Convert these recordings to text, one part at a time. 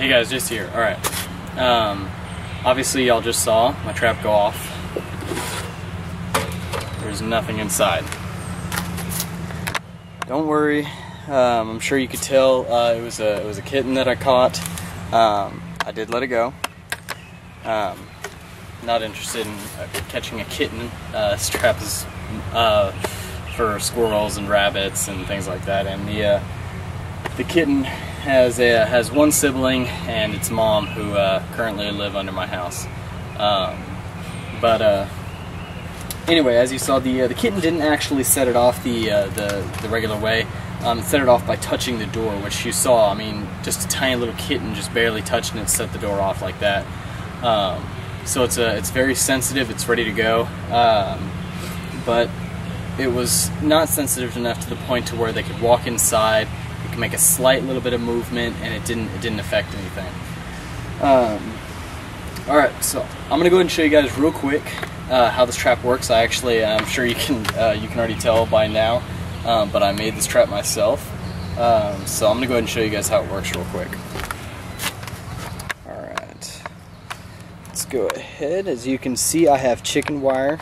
Hey guys, just here. Alright. Obviously y'all just saw my trap go off. There's nothing inside. Don't worry. I'm sure you could tell it was a kitten that I caught. I did let it go. Not interested in catching a kitten. This trap is for squirrels and rabbits and things like that. And the kitten has one sibling and its mom, who currently live under my house. Anyway, as you saw, the kitten didn't actually set it off the regular way. It set it off by touching the door, which you saw. I mean, just a tiny little kitten just barely touching it set the door off like that. So it's very sensitive. It's ready to go, but it was not sensitive enough to the point to where they could walk inside. It could make a slight little bit of movement, and it didn't affect anything. All right, so I'm gonna go ahead and show you guys real quick how this trap works. I'm sure you can already tell by now, but I made this trap myself. So I'm gonna go ahead and show you guys how it works real quick. All right, let's go ahead. As you can see, I have chicken wire.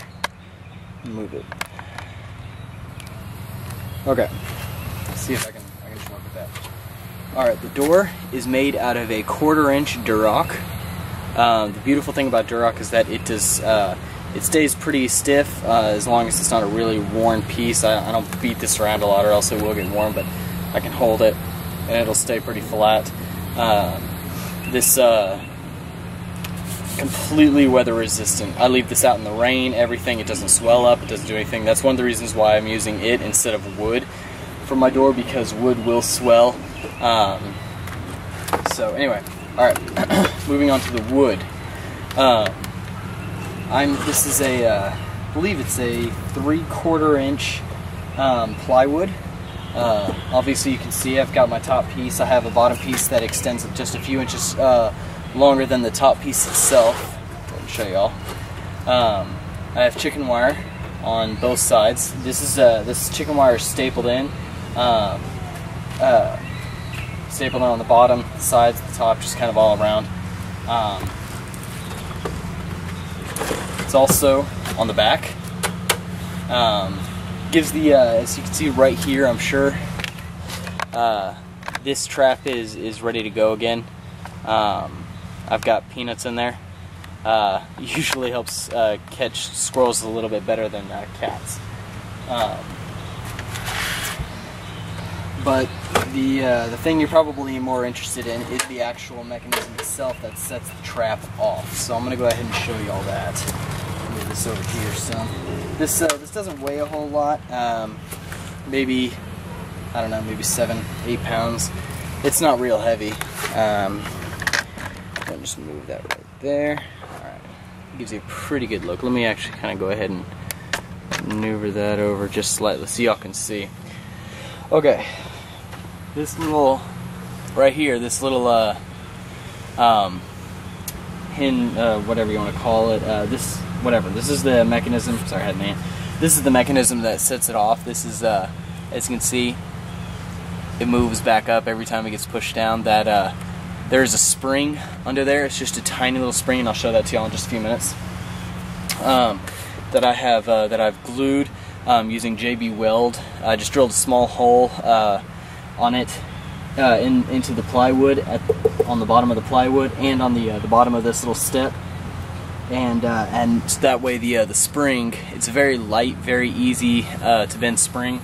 Move it. Okay. Let's see if I can just work with that. All right, the door is made out of a 1/4-inch Durock. The beautiful thing about Durock is that it stays pretty stiff as long as it's not a really worn piece. I don't beat this around a lot, or else it will get worn, but I can hold it and it'll stay pretty flat. This completely weather resistant. I leave this out in the rain, everything. It doesn't swell up, it doesn't do anything. That's one of the reasons why I'm using it instead of wood for my door, because wood will swell. So anyway, all right, moving on to the wood. This is I believe it's a 3/4-inch plywood. Obviously you can see I've got my top piece. I have a bottom piece that extends just a few inches longer than the top piece itself. Let me show y'all. I have chicken wire on both sides. This chicken wire is stapled in. Stapled on the bottom, the sides, the top, just kind of all around. It's also on the back. Gives the as you can see right here, I'm sure this trap is ready to go again. I've got peanuts in there. Usually helps catch squirrels a little bit better than cats. But the thing you're probably more interested in is the actual mechanism itself that sets the trap off. So I'm going to go ahead and show you all that. Move this over here some. This doesn't weigh a whole lot. Maybe, I don't know, maybe 7-8 pounds. It's not real heavy. Let me just move that right there. Alright. Gives you a pretty good look. Let me actually kind of go ahead and maneuver that over just slightly so y'all can see. Okay. This little, right here, this little pin, whatever you want to call it, this is the mechanism. Sorry, I had a name. This is the mechanism that sets it off. This is, as you can see, it moves back up every time it gets pushed down. That there's a spring under there. It's just a tiny little spring, and I'll show that to y'all in just a few minutes. That I've glued using JB Weld. I just drilled a small hole on it into the plywood on the bottom of the plywood and on the bottom of this little step. And that way the spring, it's a very light, very easy to bend spring.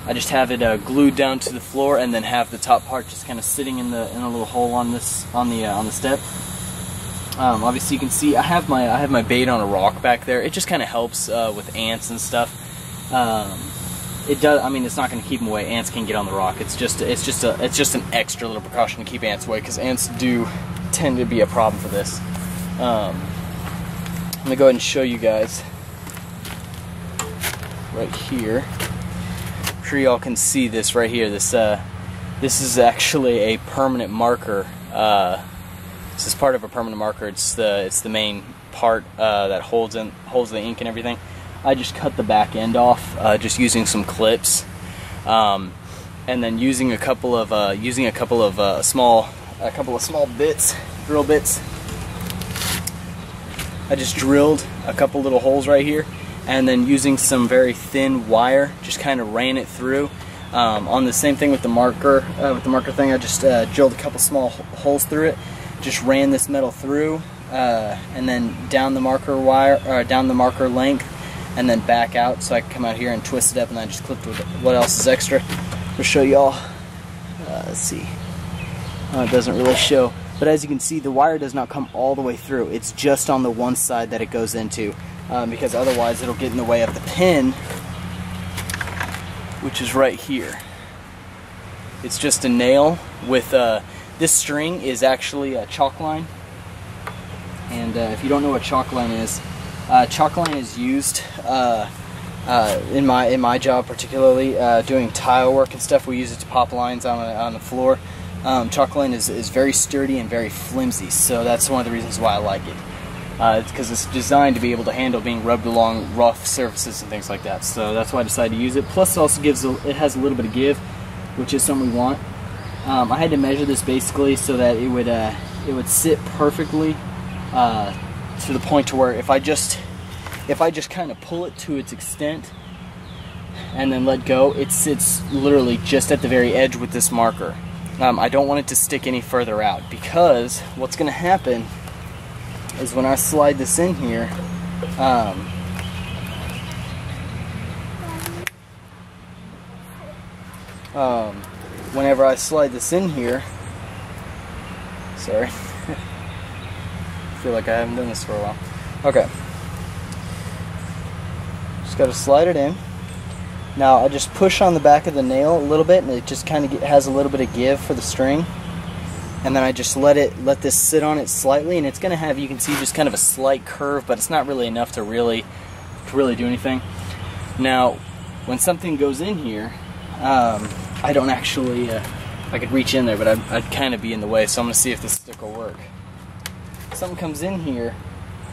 I just have it glued down to the floor, and then have the top part just kind of sitting in a little hole on the step. Obviously you can see I have my bait on a rock back there. It just kind of helps with ants and stuff. It does. I mean, it's not going to keep them away. Ants can get on the rock. It's just an extra little precaution to keep ants away, because ants do tend to be a problem for this. I'm gonna go ahead and show you guys right here. I'm sure y'all can see this right here. This is actually a permanent marker. This is part of a permanent marker. It's the main part that holds the ink and everything. I just cut the back end off just using some clips, and then using a couple of small a couple of small bits, drill bits. I just drilled a couple little holes right here, and then using some very thin wire, just kind of ran it through. On the same thing with the marker thing, I just drilled a couple small holes through it, just ran this metal through, and then down the marker wire, or down the marker length, and then back out, so I can come out here and twist it up, and then I just clipped with what else is extra. I'll show y'all. Let's see. It doesn't really show, but as you can see, the wire does not come all the way through. It's just on the one side that it goes into, because otherwise it'll get in the way of the pin, which is right here. It's just a nail with this string is actually a chalk line, and if you don't know what chalk line is used in my job, particularly doing tile work and stuff. We use it to pop lines on the floor. Chalk line is very sturdy and very flimsy, so that's one of the reasons why I like it. It's because it's designed to be able to handle being rubbed along rough surfaces and things like that. So that's why I decided to use it. Plus, it also it has a little bit of give, which is something we want. I had to measure this basically so that it would sit perfectly to the point to where if I just kind of pull it to its extent and then let go, it sits literally just at the very edge with this marker. I don't want it to stick any further out, because what's going to happen is when I slide this in here, whenever I slide this in here, sorry, I feel like I haven't done this for a while. Okay. Just got to slide it in. Now I just push on the back of the nail a little bit, and it just kind of has a little bit of give for the string. And then I just let this sit on it slightly, and it's going to have, you can see, just kind of a slight curve, but it's not really enough to really do anything. Now, when something goes in here, I don't actually, I could reach in there, but I'd kind of be in the way, so I'm going to see if this stick will work. Something comes in here,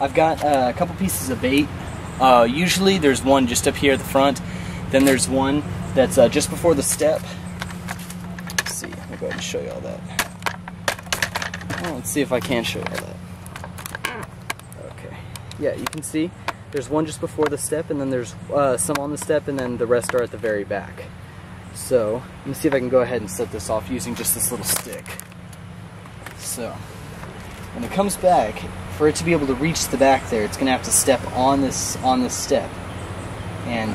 I've got a couple pieces of bait. Usually there's one just up here at the front, then there's one that's just before the step. Let's see, let me go ahead and show you all that. Oh, let's see if I can show you all that. Okay, yeah, you can see there's one just before the step, and then there's some on the step, and then the rest are at the very back. So, let me see if I can go ahead and set this off using just this little stick. So, when it comes back, for it to be able to reach the back there, it's going to have to step on this step. And,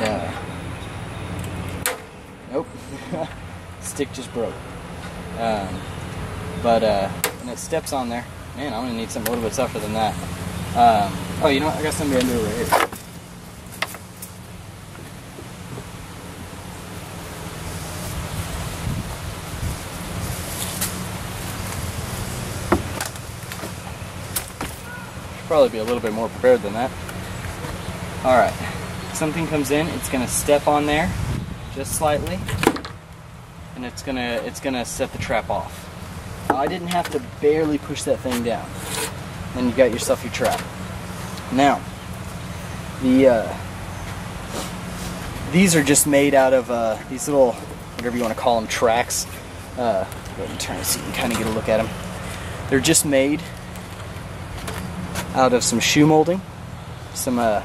nope, stick just broke. When it steps on there, man, I'm going to need something a little bit tougher than that. Oh, you know what, I got something under right here. Probably be a little bit more prepared than that. Alright, something comes in, it's going to step on there just slightly, and it's gonna set the trap off. Now, I didn't have to barely push that thing down. Then you got yourself your trap. Now, these are just made out of these little, whatever you want to call them, tracks. Go ahead and turn it so you can kind of get a look at them. They're just made out of some shoe molding. Some I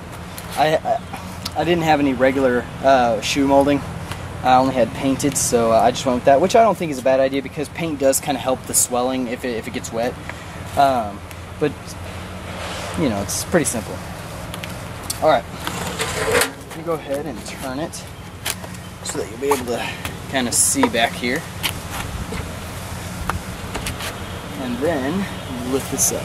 didn't have any regular shoe molding. I only had painted, so I just went with that, which I don't think is a bad idea, because paint does kind of help the swelling if it gets wet. But you know, it's pretty simple. All right, let me go ahead and turn it so that you'll be able to kind of see back here, and then lift this up.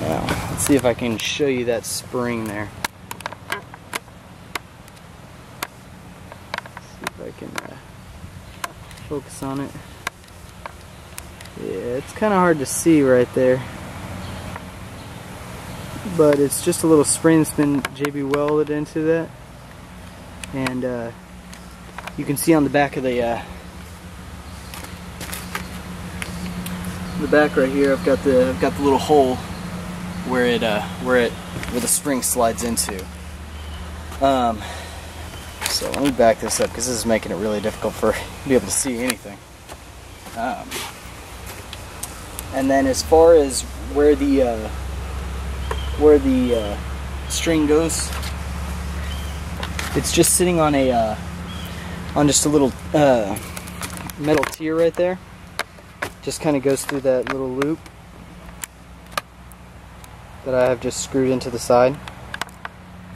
Now, let's see if I can show you that spring there. See if I can focus on it. Yeah, it's kind of hard to see right there, but it's just a little spring that's been JB welded into that, and you can see on the back of the back right here, I've got the little hole where the spring slides into. So let me back this up, because this is making it really difficult for you to be able to see anything. And then as far as where the string goes, it's just sitting on a just a little metal tier right there. Just kind of goes through that little loop that I have just screwed into the side,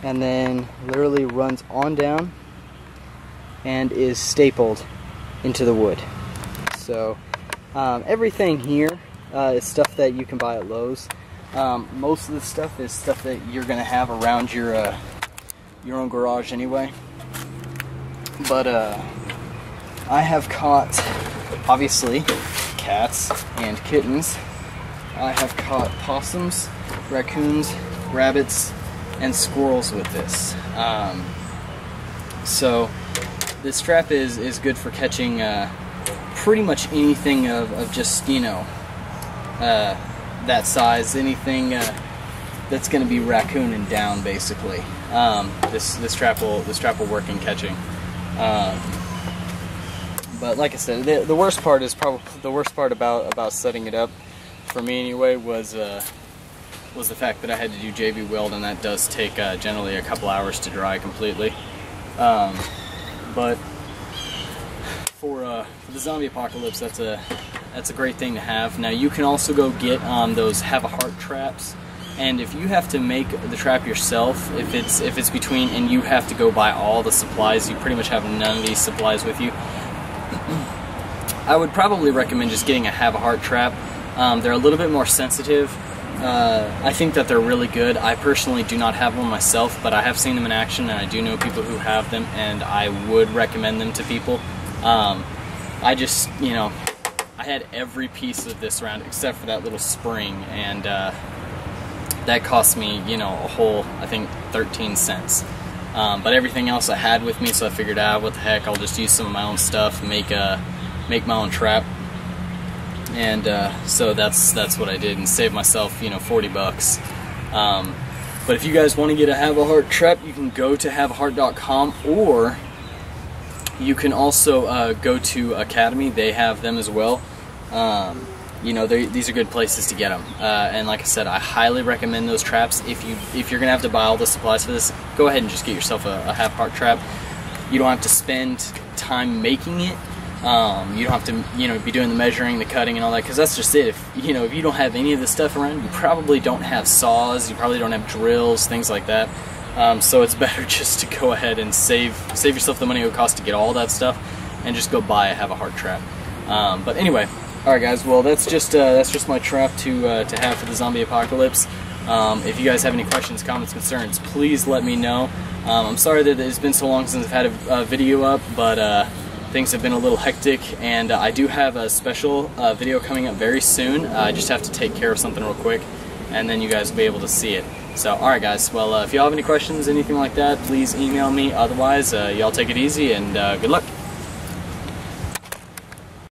and then literally runs on down and is stapled into the wood. So everything here is stuff that you can buy at Lowe's. Most of the stuff is stuff that you're gonna have around your own garage anyway. But I have caught, obviously, cats and kittens. I have caught possums, raccoons, rabbits, and squirrels with this. So this trap is good for catching pretty much anything of just, you know, that size, anything that's going to be raccoon and down, basically. This trap will work in catching. But like I said, the worst part is probably the worst part about setting it up for me anyway was the fact that I had to do JB Weld, and that does take generally a couple hours to dry completely. But for the zombie apocalypse, that's a great thing to have. Now you can also go get those Have a Heart traps, and if you have to make the trap yourself, if it's between and you have to go buy all the supplies, you pretty much have none of these supplies with you, I would probably recommend just getting a Have a Heart trap. They're a little bit more sensitive. I think that they're really good. I personally do not have one myself, but I have seen them in action, and I do know people who have them, and I would recommend them to people. I just, you know, I had every piece of this round except for that little spring, and that cost me, you know, a whole, I think, 13 cents. But everything else I had with me, so I figured out, what the heck, I'll just use some of my own stuff, make my own trap. And so that's what I did, and saved myself, you know, 40 bucks. But if you guys want to get a Have a Heart trap, you can go to haveaheart.com, or you can also go to Academy. They have them as well. You know, these are good places to get them. And like I said, I highly recommend those traps. If you're gonna have to buy all the supplies for this, go ahead and just get yourself a Have a Heart trap. You don't have to spend time making it. You don't have to, you know, be doing the measuring, the cutting, and all that, because that's just it. If you don't have any of this stuff around, you probably don't have saws, you probably don't have drills, things like that. So it's better just to go ahead and save yourself the money it would cost to get all that stuff, and just go buy a Have a Heart trap. But anyway, all right, guys. Well, that's just my trap to have for the zombie apocalypse. If you guys have any questions, comments, concerns, please let me know. I'm sorry that it's been so long since I've had a video up, but things have been a little hectic, and I do have a special video coming up very soon. I just have to take care of something real quick, and then you guys will be able to see it. So, alright guys, well, if y'all have any questions, anything like that, please email me. Otherwise, y'all take it easy, and good luck.